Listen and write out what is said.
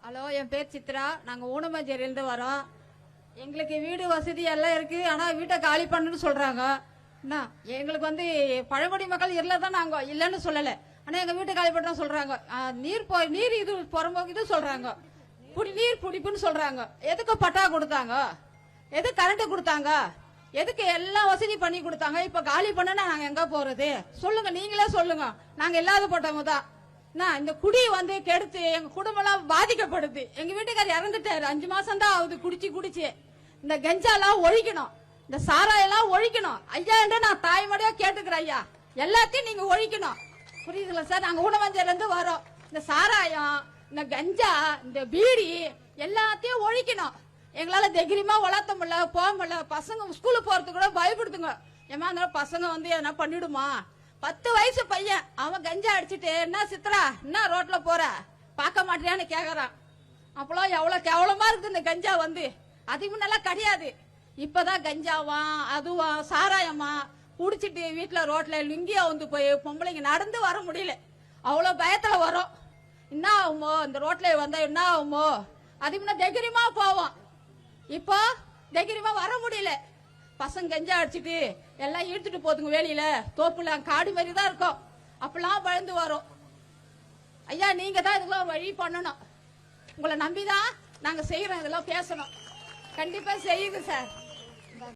Hello, என் பேர் சித்ரா. நாங்கள் ஊனமஞ்சேரியிலேருந்து வரோம். எங்களுக்கு வீடு வசதி எல்லாம் இருக்கு. ஆனால் வீட்டை காலி பண்ணுன்னு சொல்றாங்க. என்ன எங்களுக்கு வந்து பழங்குடி மக்கள் இல்லை தான், நாங்கள் இல்லைன்னு சொல்லலை. ஆனால் எங்கள் வீட்டை காலி பண்ண சொல்றாங்க. நீர் இது புறம்போக்கு இது சொல்றாங்க. நீர் பிடிப்புன்னு சொல்றாங்க. எதுக்கு பட்டா கொடுத்தாங்க? எதுக்கு கரண்ட் கொடுத்தாங்க? எதுக்கு எல்லாம் வசதி பண்ணி கொடுத்தாங்க? இப்ப காலி பண்ணா நாங்க எங்க போறது? சொல்லுங்க, நீங்களே சொல்லுங்க. நாங்க இல்லாத போட்டவங்க தான். இந்த குடி வந்து கெடுத்து எங்க குடும்பம் எல்லாம் பாதிக்கப்படுது. எங்க வீட்டுக்காரர் இறந்துட்டாரு. 5 மாசம் தான் ஆகுது குடிச்சு. இந்த கஞ்சாலாம் ஒழிக்கணும், இந்த சாராயெல்லாம் ஒழிக்கணும் ஐயா என்று நான் தாய்மடியா கேட்டுக்கிறேன் ஐயா. எல்லாத்தையும் நீங்க ஒழிக்கணும், புரியுதுங்களா சார்? நாங்க ஊனமஞ்சேரில இருந்து வரோம். இந்த சாராயம், இந்த கஞ்சா, இந்த பீடி எல்லாத்தையும் ஒழிக்கணும். எங்களால தைரியமா வளர்த்த முடியல, போக முடியல. பசங்க ஸ்கூலுக்கு போறதுக்கு கூட பயப்படுதுங்க. ஏமா இருந்தாலும் பசங்க வந்து என்ன பண்ணிடுமா? 10 வயசு பையன் அவன் கஞ்சா அடிச்சுட்டு, என்ன சித்ரா என்ன ரோட்ல போற, பார்க்க மாட்டியான்னு கேக்குறான். அப்பெல்லாம் எவ்வளவு கேவலமா இருக்கு இந்த கஞ்சா. வந்து அதுக்கு முன்னெல்லாம் கிடையாது. இப்பதான் கஞ்சாவா அதுவா சாராயமா குடிச்சிட்டு வீட்டுல ரோட்ல லுங்கியா வந்து போய் பொம்பளைங்க நடந்து வர முடியல. அவ்வளவு பயத்துல வரும். என்ன ஆகுமோ இந்த ரோட்ல வந்தா, என்ன ஆகுமோ? அதுக்கு முன்ன தைரியமா போவோம். இப்போ தைரியமா வர முடியல. பசங்க கஞ்சா அடிச்சுட்டு எல்லாம் இழுத்துட்டு போதுங்க. வெளியில தோப்புல காடு மாதிரி தான் இருக்கும். அப்பெல்லாம் பயந்து வரும். ஐயா, நீங்க தான் இதுக்கெல்லாம் வழி பண்ணணும். உங்களை நம்பிதான் நாங்க செய்யறோம். இதெல்லாம் பேசணும். கண்டிப்பா செய்யுது சார்.